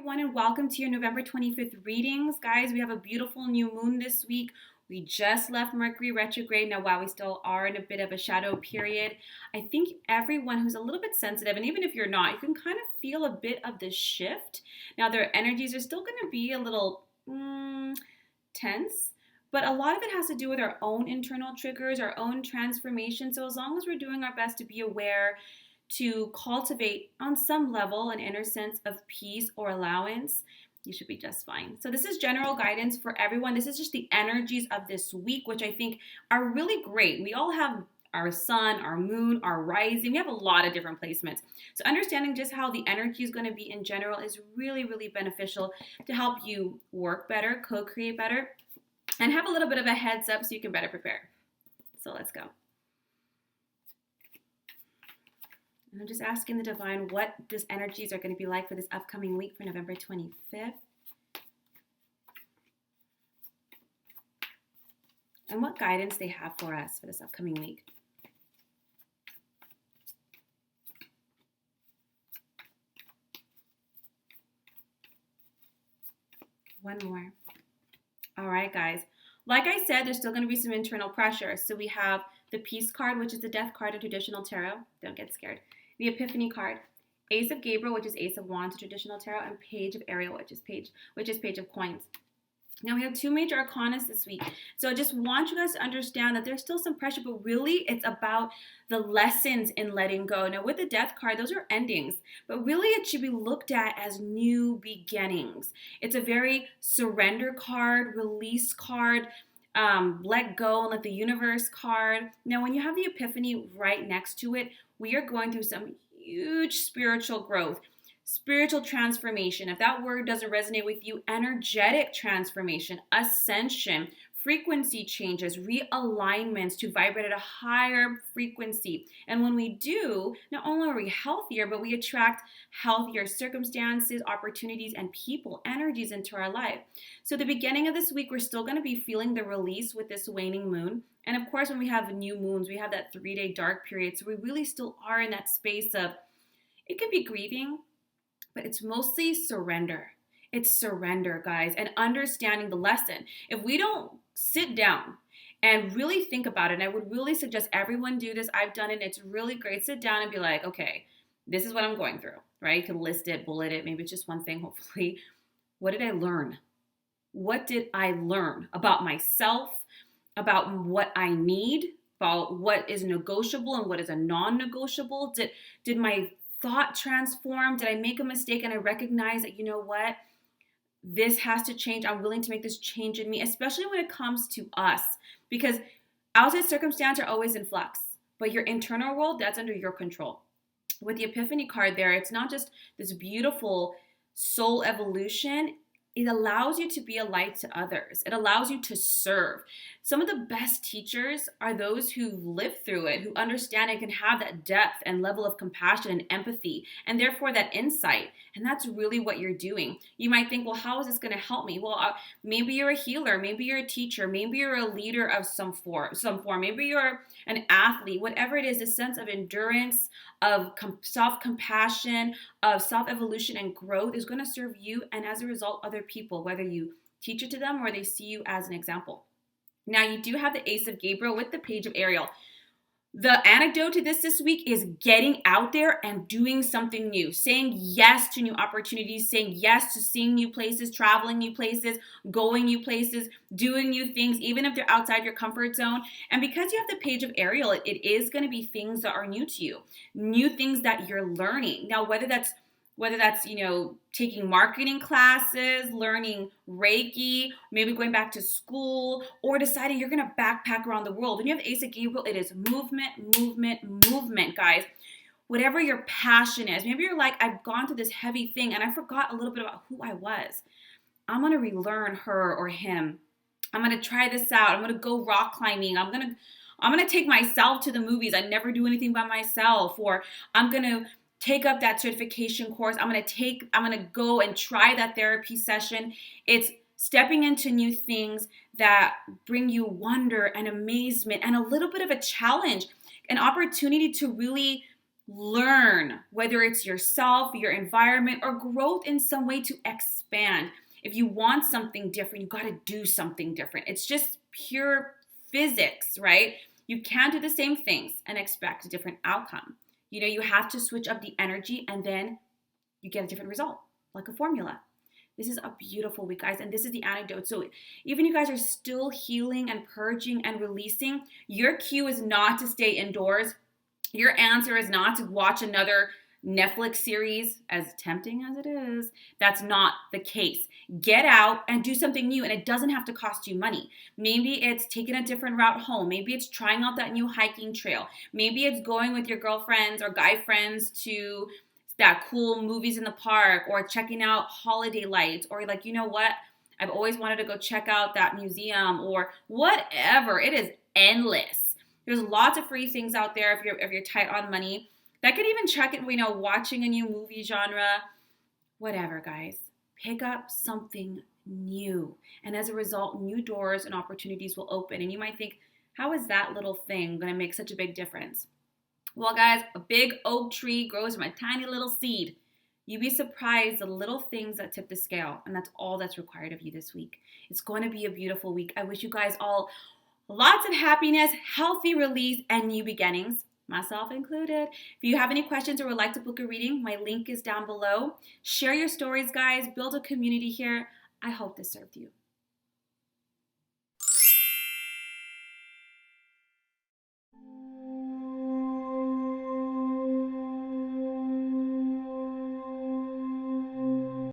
everyone, and welcome to your November 25th readings. Guys, we have a beautiful new moon this week. We just left Mercury retrograde. Now, while we still are in a bit of a shadow period, I think everyone who's a little bit sensitive, and even if you're not, you can kind of feel a bit of this shift. Now, their energies are still going to be a little tense, but a lot of it has to do with our own internal triggers, our own transformation. So as long as we're doing our best to be aware, to cultivate on some level an inner sense of peace or allowance, you should be just fine. So this is general guidance for everyone. This is just the energies of this week, which I think are really great. We all have our sun, our moon, our rising. We have a lot of different placements. So understanding just how the energy is going to be in general is really, really beneficial to help you work better, co-create better, and have a little bit of a heads up so you can better prepare. So let's go. And I'm just asking the divine what these energies are going to be like for this upcoming week for November 25th. And what guidance they have for us for this upcoming week. One more. All right, guys. Like I said, there's still going to be some internal pressure. So we have the Peace card, which is the death card in traditional tarot. Don't get scared. The Epiphany card, Ace of Gabriel, which is Ace of Wands in traditional tarot, and Page of Ariel, which is Page of Coins. Now we have two major arcanas this week. So I just want you guys to understand that there's still some pressure, but really it's about the lessons in letting go. Now with the Death card, those are endings, but really it should be looked at as new beginnings. It's a very surrender card, release card, let go and let the universe card. Now when you have the Epiphany right next to it, we are going through some huge spiritual growth, spiritual transformation. If that word doesn't resonate with you, energetic transformation, ascension, frequency changes, realignments to vibrate at a higher frequency. And when we do, not only are we healthier, but we attract healthier circumstances, opportunities, and people, energies into our life. So the beginning of this week, we're still going to be feeling the release with this waning moon. And of course, when we have new moons, we have that 3-day dark period. So we really still are in that space of, it could be grieving, but it's mostly surrender. It's surrender, guys, and understanding the lesson. If we don't sit down and really think about it, and I would really suggest everyone do this. I've done it, and it's really great. Sit down and be like, okay, this is what I'm going through, right? You can list it, bullet it. Maybe it's just one thing, hopefully. What did I learn? What did I learn about myself, about what I need, about what is negotiable and what is a non-negotiable? Did my thought transform? Did I make a mistake and I recognize that, you know what? This has to change. I'm willing to make this change in me, especially when it comes to us, because outside circumstances are always in flux, but your internal world, that's under your control. With the Epiphany card there, it's not just this beautiful soul evolution. It allows you to be a light to others. It allows you to serve. Some of the best teachers are those who live through it, who understand and can have that depth and level of compassion and empathy, and therefore that insight. And that's really what you're doing. You might think, well, how is this going to help me? Well, maybe you're a healer. Maybe you're a teacher. Maybe you're a leader of some form. Maybe you're an athlete. Whatever it is, a sense of endurance, of self-compassion, of self-evolution and growth is going to serve you, and as a result, other people, whether you teach it to them or they see you as an example. Now, you do have the Ace of Gabriel with the Page of Ariel. The antidote to this week is getting out there and doing something new, saying yes to new opportunities, saying yes to seeing new places, traveling new places, going new places, doing new things, even if they're outside your comfort zone. And because you have the Page of Ariel, it is going to be things that are new to you, new things that you're learning. Now, whether that's taking marketing classes, learning Reiki, maybe going back to school, or deciding you're going to backpack around the world. When you have Ace of Gabriel, it is movement, guys. Whatever your passion is. Maybe you're like, I've gone through this heavy thing and I forgot a little bit about who I was. I'm going to relearn her or him. I'm going to try this out. I'm going to go rock climbing. I'm going to take myself to the movies. I never do anything by myself. Or I'm going to take up that certification course. I'm going to go and try that therapy session. It's stepping into new things that bring you wonder and amazement and a little bit of a challenge, an opportunity to really learn, whether it's yourself, your environment, or growth in some way to expand. If you want something different, you got to do something different. It's just pure physics, right? You can't do the same things and expect a different outcome. You have to switch up the energy and then you get a different result, like a formula. This is a beautiful week, guys, and this is the antidote. So even you guys are still healing and purging and releasing, your cue is not to stay indoors. Your answer is not to watch another Netflix series, as tempting as it is. That's not the case. Get out and do something new, and it doesn't have to cost you money. Maybe it's taking a different route home. Maybe it's trying out that new hiking trail. Maybe it's going with your girlfriends or guy friends to that cool movies in the park, or checking out holiday lights, or like, you know what? I've always wanted to go check out that museum, or whatever. It is endless. There's lots of free things out there if you're tight on money. That could even check it, watching a new movie genre. Whatever, guys. Pick up something new. And as a result, new doors and opportunities will open. And you might think, how is that little thing going to make such a big difference? Well, guys, a big oak tree grows from a tiny little seed. You'd be surprised the little things that tip the scale. And that's all that's required of you this week. It's going to be a beautiful week. I wish you guys all lots of happiness, healthy release, and new beginnings, myself included. If you have any questions or would like to book a reading, my link is down below. Share your stories, guys. Build a community here. I hope this served you.